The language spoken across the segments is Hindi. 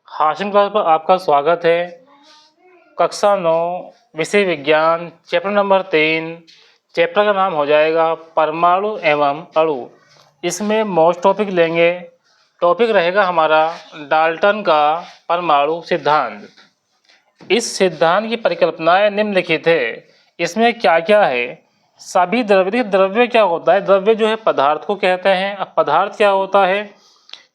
हाशिम क्लास पर आपका स्वागत है। कक्षा 9 विषय विज्ञान चैप्टर नंबर 3। चैप्टर का नाम हो जाएगा परमाणु एवं अणु। इसमें मोस्ट टॉपिक लेंगे। टॉपिक रहेगा हमारा डाल्टन का परमाणु सिद्धांत। इस सिद्धांत की परिकल्पनाएं निम्नलिखित है। इसमें क्या क्या है? सभी द्रव्य क्या होता है? द्रव्य जो है पदार्थ को कहते हैं। अब पदार्थ क्या होता है?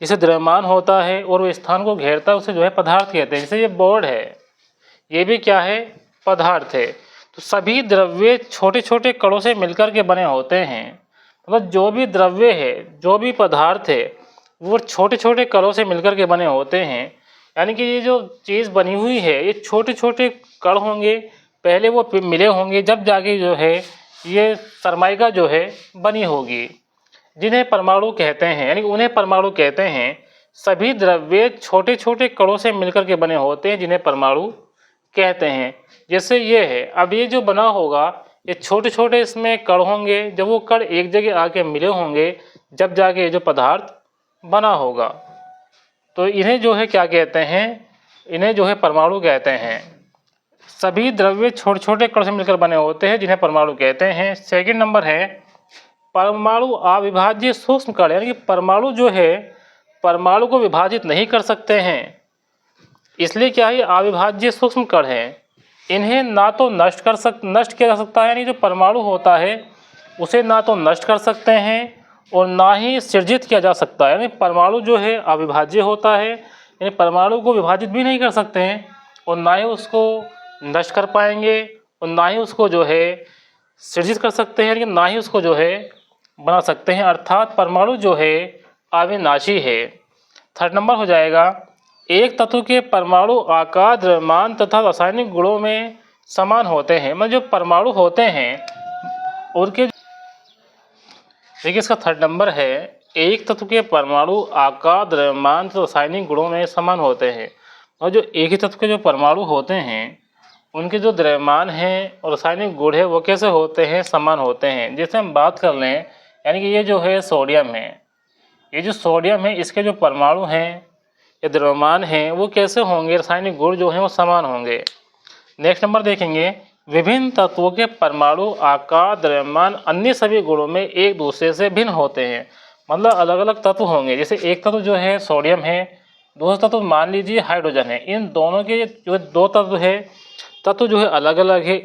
जिसे द्रव्यमान होता है और वो स्थान को घेरता है उसे जो है पदार्थ कहते हैं। जैसे ये बोर्ड है, ये भी क्या है? पदार्थ है। तो सभी द्रव्य छोटे छोटे कणों से मिलकर के बने होते हैं। मतलब जो भी द्रव्य है, जो भी पदार्थ है, वो छोटे छोटे कणों से मिलकर के बने होते हैं। यानी कि ये जो चीज़ बनी हुई है ये छोटे छोटे कण होंगे, पहले वो मिले होंगे, जब जाके जो है ये सरमाइका जो है बनी होगी, जिन्हें परमाणु कहते हैं। यानी कि उन्हें परमाणु कहते हैं। सभी द्रव्य छोटे छोटे कणों से मिलकर के बने होते हैं, जिन्हें परमाणु कहते हैं। जैसे ये है, अब ये जो बना होगा ये छोटे छोटे इसमें कण होंगे। जब वो कण एक जगह आके मिले होंगे, जब जाके ये जो पदार्थ बना होगा, तो इन्हें जो है क्या कहते हैं? इन्हें जो है परमाणु कहते हैं। सभी द्रव्य छोटे छोटे कण से मिलकर बने होते हैं, जिन्हें परमाणु कहते हैं। सेकंड नंबर है परमाणु अविभाज्य सूक्ष्म कण। यानी कि परमाणु जो है परमाणु को विभाजित नहीं कर सकते हैं, इसलिए क्या है? अविभाज्य सूक्ष्म कण है। इन्हें ना तो नष्ट किया जा सकता है, यानी जो परमाणु होता है उसे ना तो नष्ट कर सकते हैं और ना ही सृजित किया जा सकता है। यानी परमाणु जो है अविभाज्य होता है, यानी परमाणु को विभाजित भी नहीं कर सकते हैं और ना ही उसको नष्ट कर पाएंगे और ना ही उसको जो है सृजित कर सकते हैं, लेकिन ना ही उसको जो है बना सकते हैं। अर्थात परमाणु जो है अविनाशी है। थर्ड नंबर हो जाएगा एक तत्व के परमाणु आकार, द्रव्यमान तथा रासायनिक गुणों में समान होते हैं। मतलब जो परमाणु होते हैं उनके, देखिए इसका थर्ड नंबर है एक तत्व के परमाणु आकार, द्रव्यमान तथा रासायनिक गुणों में समान होते हैं। और जो एक ही तत्व के जो परमाणु होते हैं उनके जो द्रव्यमान हैं और रासायनिक गुण है वो कैसे होते हैं? समान होते हैं। जैसे हम बात कर लें, यानी कि ये जो है सोडियम है, ये जो सोडियम है इसके जो परमाणु हैं या द्रव्यमान हैं वो कैसे होंगे? रासायनिक गुण जो हैं वो समान होंगे। नेक्स्ट नंबर देखेंगे विभिन्न तत्वों के परमाणु आकार, द्रव्यमान, अन्य सभी गुणों में एक दूसरे से भिन्न होते हैं। मतलब अलग अलग तत्व होंगे। जैसे एक तत्व जो है सोडियम है, दूसरा तत्व मान लीजिए हाइड्रोजन है। इन दोनों के जो दो तत्व जो है अलग अलग है।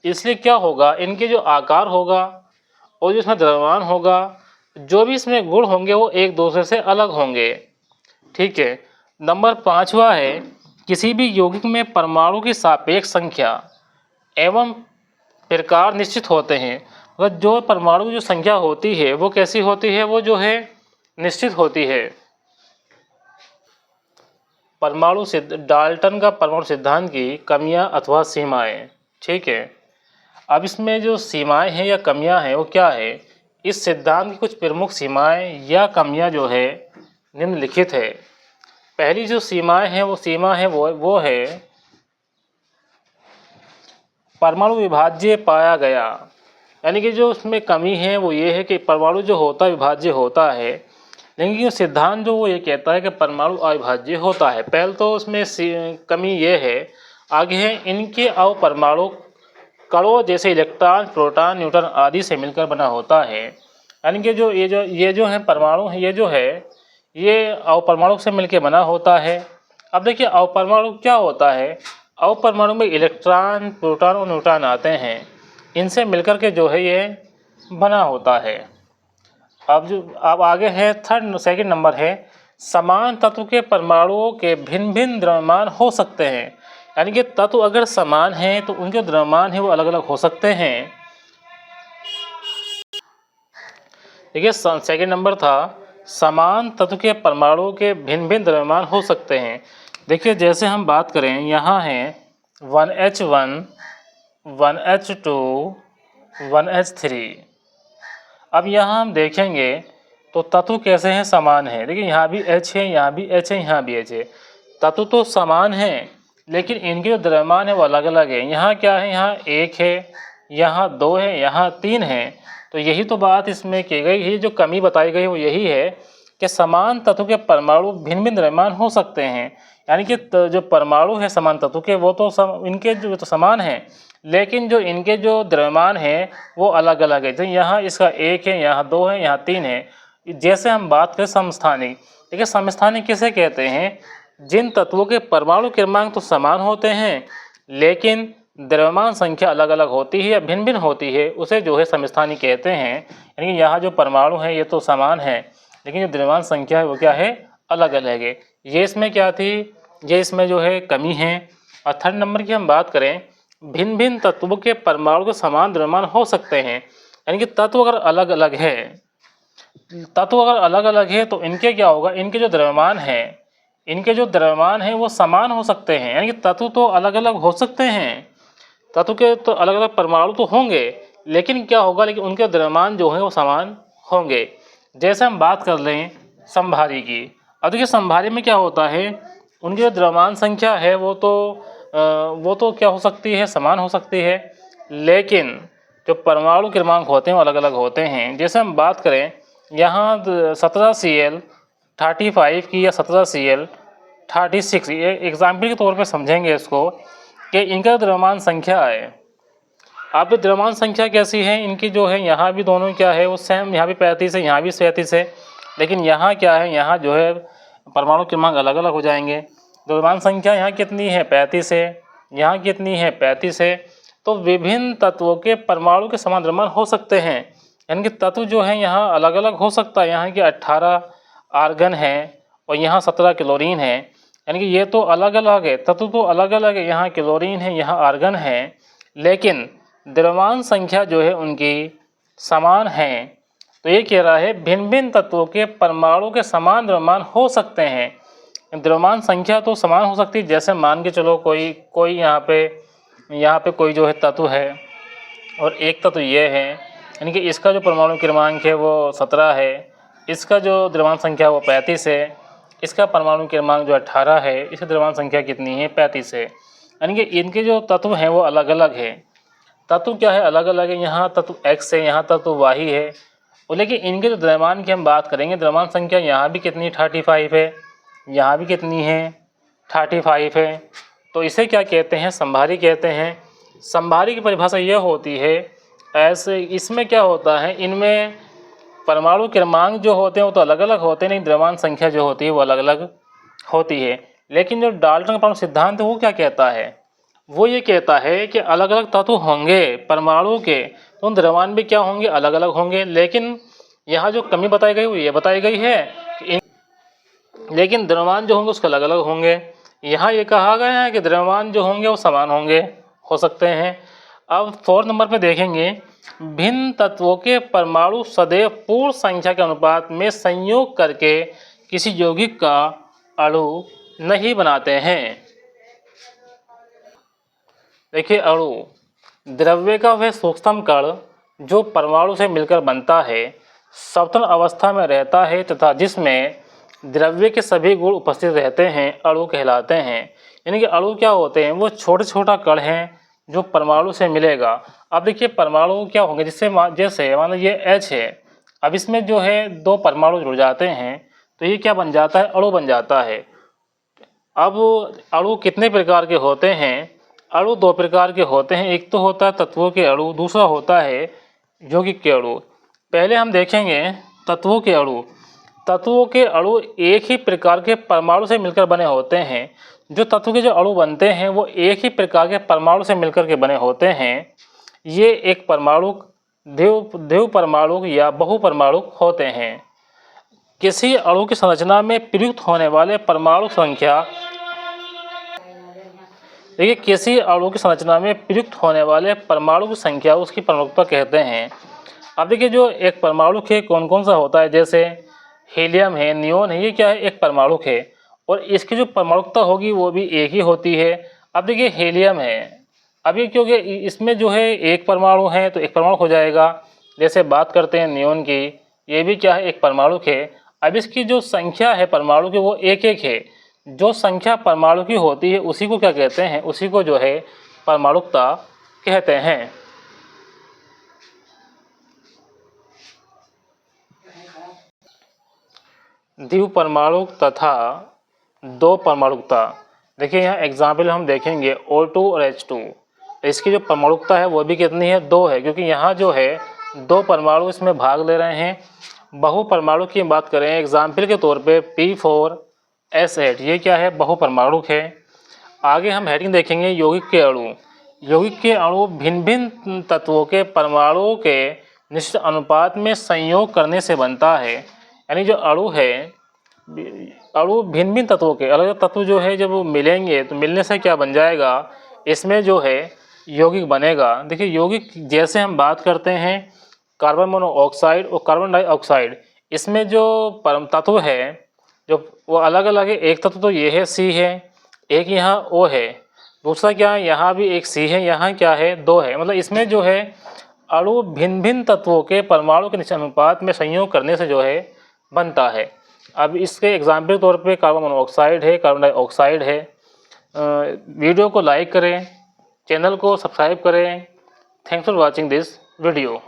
इसलिए क्या होगा? इनके जो आकार होगा और जो इसमें द्रव्यमान होगा, जो भी इसमें गुण होंगे वो एक दूसरे से अलग होंगे। ठीक है। नंबर 5वां है किसी भी यौगिक में परमाणु की सापेक्ष संख्या एवं प्रकार निश्चित होते हैं। मतलब जो परमाणु की जो संख्या होती है वो कैसी होती है? वो जो है निश्चित होती है। डाल्टन का परमाणु सिद्धांत की कमियां अथवा सीमाएं। ठीक है। अब इसमें जो सीमाएं हैं या कमियां हैं वो क्या है? इस सिद्धांत की कुछ प्रमुख सीमाएं या कमियां जो है निम्नलिखित है। पहली जो सीमाएं हैं वो है परमाणु विभाज्य पाया गया। यानी कि जो उसमें कमी है वो ये है कि परमाणु जो होता है विभाज्य होता है, लेकिन ये सिद्धांत जो वो ये कहता है कि परमाणु अविभाज्य होता है। पहले तो उसमें कमी ये है। आगे है इनके अवपरमाणु कणों जैसे इलेक्ट्रॉन, प्रोटॉन, न्यूट्रॉन आदि से मिलकर बना होता है। यानी कि ये जो है परमाणु है, ये जो है ये अवपरमाणु से मिलकर बना होता है। अब देखिए अवपरमाणु क्या होता है? अवपरमाणु में इलेक्ट्रॉन, प्रोटॉन और न्यूट्रॉन आते हैं, इनसे मिलकर के जो है ये बना होता है। अब आगे है सेकंड नंबर है समान तत्व के परमाणुओं के भिन्न भिन्न द्रव्यमान हो सकते हैं। यानी कि तत्व अगर समान हैं तो उनके द्रव्यमान है वो अलग अलग हो सकते हैं। देखिए सेकंड नंबर था समान तत्व के परमाणुओं के भिन्न भिन्न द्रव्यमान हो सकते हैं। देखिए जैसे हम बात करें, यहाँ है 1H1, 1H2, 1H3। अब यहाँ हम देखेंगे तो तत्व कैसे हैं? समान है। देखिए यहाँ भी H है, यहाँ भी H है, यहाँ भी H है। तत्व तो समान है लेकिन इनके जो द्रव्यमान है वो अलग अलग है। यहाँ क्या है? यहाँ 1 है, यहाँ 2 है, यहाँ 3 है। तो यही तो बात इसमें की गई है, जो कमी बताई गई वो यही है कि समान तत्व के परमाणु भिन्न भिन्न द्रव्यमान हो सकते हैं। यानी कि जो परमाणु है समान तत्व के वो तो इनके जो तो समान हैं, लेकिन जो इनके जो द्रव्यमान हैं वो अलग अलग है। तो यहाँ इसका 1 है, यहाँ 2 है, यहाँ 3 है। जैसे हम बात करें समस्थानिक, देखिए समस्थानिक किसे कहते हैं? जिन तत्वों के परमाणु क्रमांक तो समान होते हैं लेकिन द्रव्यमान संख्या अलग अलग होती है या भिन्न भिन्न होती है, उसे जो है समस्थानिक कहते हैं। यानी कि यहाँ जो परमाणु है ये तो समान है लेकिन जो द्रव्यमान संख्या है वो क्या है? अलग अलग है। ये इसमें क्या थी? ये इसमें जो है कमी है। और थर्ड नंबर की हम बात करें, भिन्न भिन्न तत्वों के परमाणु के समान द्रव्यमान हो सकते हैं। यानी कि तत्व अगर अलग अलग है, तत्व अगर अलग अलग है तो इनके क्या होगा? इनके जो द्रव्यमान है, इनके जो द्रव्यमान है वो समान हो सकते हैं। यानी कि तत्व तो अलग अलग हो सकते हैं, तत्व के तो अलग अलग परमाणु तो होंगे लेकिन क्या होगा? लेकिन उनके द्रव्यमान जो है वो समान होंगे। जैसे हम बात कर लें समभारी की। अब देखिए समभारी में क्या होता है, उनकी जो द्रव्यमान संख्या है वो तो क्या हो सकती है? समान हो सकती है, लेकिन जो परमाणु क्रमांक होते हैं वो अलग अलग होते हैं। जैसे हम बात करें यहाँ 17Cl35 की या 17Cl36, ये एग्जाम्पल के तौर पे समझेंगे इसको कि इनका द्रव्यमान संख्या है। आप द्रव्यमान संख्या कैसी है इनकी? जो है यहाँ भी दोनों क्या है वो सेम, यहाँ भी 35 है, यहाँ भी 37 है, लेकिन यहाँ क्या है? यहाँ जो है परमाणु क्रमांक अलग अलग हो जाएंगे। द्रव्यमान संख्या यहाँ कितनी है? 35 है, यहाँ कितनी है? 35 है। तो विभिन्न तत्वों के परमाणु के समान द्रव्यमान हो सकते हैं। यानी कि तत्व जो है यहाँ अलग अलग हो सकता है। यहाँ की 18 आर्गन है और यहाँ 17 क्लोरीन है। यानी कि ये तो अलग अलग है, तत्व तो अलग अलग है, यहाँ क्लोरीन है, यहाँ आर्गन है, लेकिन द्रव्यमान संख्या जो है उनकी समान है। तो ये कह रहा है भिन्न भिन्न तत्वों के परमाणु के समान द्रव्यमान हो सकते हैं। द्रव्यमान संख्या तो समान हो सकती है। जैसे मान के चलो कोई यहाँ पे कोई जो है तत्व है और एक तत्व ये है, यानी कि इसका जो परमाणु क्रमांक है वो 17 है, इसका जो द्रव्यमान संख्या वो 35 है, इसका परमाणु क्रमांक जो 18 है, इसकी द्रव्यमान संख्या कितनी है? 35 है। यानी कि इनके जो तत्व हैं वो अलग अलग है। तत्व क्या है? अलग अलग है। यहाँ तत्व X है, यहाँ तत्व Y है, और लेकिन इनके जो द्रव्यमान की हम बात करेंगे, द्रव्यमान संख्या यहाँ भी कितनी? 35 है, यहाँ भी कितनी है? 35 है। तो इसे क्या कहते हैं? समभारी कहते हैं। समभारी की परिभाषा यह होती है, ऐसे इसमें क्या होता है, इनमें परमाणु क्रमांक जो होते हैं वो तो अलग अलग होते हैं, लेकिन द्रव्यमान संख्या जो होती है वो अलग अलग होती है। लेकिन जो डाल्टन परमाणु सिद्धांत है वो क्या कहता है? वो ये कहता है कि अलग अलग तत्व होंगे परमाणु के तो उन द्रव्यमान भी क्या होंगे? अलग अलग होंगे। लेकिन यहाँ जो कमी बताई गई वो ये बताई गई है कि लेकिन द्रव्यमान जो होंगे उसके अलग अलग होंगे। यहाँ ये कहा गया है कि द्रव्यमान जो होंगे वो समान होंगे, हो सकते हैं। अब 4 नंबर पे देखेंगे, भिन्न तत्वों के परमाणु सदैव पूर्ण संख्या के अनुपात में संयोग करके किसी यौगिक का अणु नहीं बनाते हैं। देखिए अणु द्रव्य का वह सूक्ष्म कण जो परमाणु से मिलकर बनता है, सवतन अवस्था में रहता है तथा जिसमें द्रव्य के सभी गुण उपस्थित रहते हैं, अणु कहलाते हैं। यानी कि अणु क्या होते हैं? वो छोटे छोटा कण हैं जो परमाणु से मिलेगा। अब देखिए परमाणु क्या होंगे, जैसे मान लो ये H है, अब इसमें जो है 2 परमाणु जुड़ जाते हैं तो ये क्या बन जाता है? अणु बन जाता है। अब अणु कितने प्रकार के होते हैं? अणु 2 प्रकार के होते हैं। एक तो होता है तत्वों के अणु, दूसरा होता है यौगिक के अणु। पहले हम देखेंगे तत्वों के अणु। तत्वों के अणु एक ही प्रकार के परमाणु से मिलकर बने होते हैं। जो तत्व के जो अणु बनते हैं वो एक ही प्रकार के परमाणु से मिलकर के बने होते हैं। ये एक परमाणु द्विव परमाणु या बहुपरमाणु होते हैं। किसी अणु की संरचना में प्रयुक्त होने वाले परमाणु संख्या, देखिए किसी अणु की संरचना में प्रयुक्त होने वाले परमाणु की संख्या उसकी परमाणुकता कहते हैं। अब देखिए जो एक परमाणु है कौन कौन सा होता है, जैसे हीलियम है, नियोन है, ये क्या है? एक परमाणु है और इसकी जो परमाणुकता होगी वो भी एक ही होती है। अब देखिए हीलियम है, अभी क्योंकि इसमें जो है एक परमाणु है तो एक परमाणु हो जाएगा। जैसे बात करते हैं नियोन की, ये भी क्या है? एक परमाणु है। अब इसकी जो संख्या है परमाणु की वो एक एक है। जो संख्या परमाणु की होती है उसी को क्या कहते हैं? उसी को जो है परमाणुकता कहते हैं। द्विपरमाणुक तथा दो परमाणुकता। देखिए यहाँ एग्जाम्पल हम देखेंगे O2 और H2, इसकी जो परमाणुकता है वो भी कितनी है, 2 है, क्योंकि यहाँ जो है 2 परमाणु इसमें भाग ले रहे हैं। बहुपरमाणु की बात करें एग्जाम्पल के तौर पे P4S8, ये क्या है, बहुपरमाणुक है। आगे हम हेडिंग देखेंगे यौगिक के अणु। यौगिक के अणु भिन्न भिन्न तत्वों के परमाणुओं के निश्चित अनुपात में संयोग करने से बनता है। यानी जो अणु है, अणु भिन्न भिन्न तत्वों के, अलग अलग तत्व जो है जब वो मिलेंगे तो मिलने से क्या बन जाएगा, इसमें जो है यौगिक बनेगा। देखिए यौगिक जैसे हम बात करते हैं कार्बन मोनोऑक्साइड और कार्बन डाइऑक्साइड, इसमें जो परम तत्व है जो वो अलग अलग है। एक तत्व तो ये है C है, एक यहाँ O है, दूसरा क्या है, यहाँ भी एक C है, यहाँ क्या है 2 है। मतलब इसमें जो है अणु भिन्न भिन्न तत्वों के परमाणु के निश्चित अनुपात में संयोग करने से जो है बनता है। अब इसके एग्जाम्पल के तौर पे कार्बन मोनोऑक्साइड है, कार्बन डाइऑक्साइड है। वीडियो को लाइक करें, चैनल को सब्सक्राइब करें। Thanks for watching this video.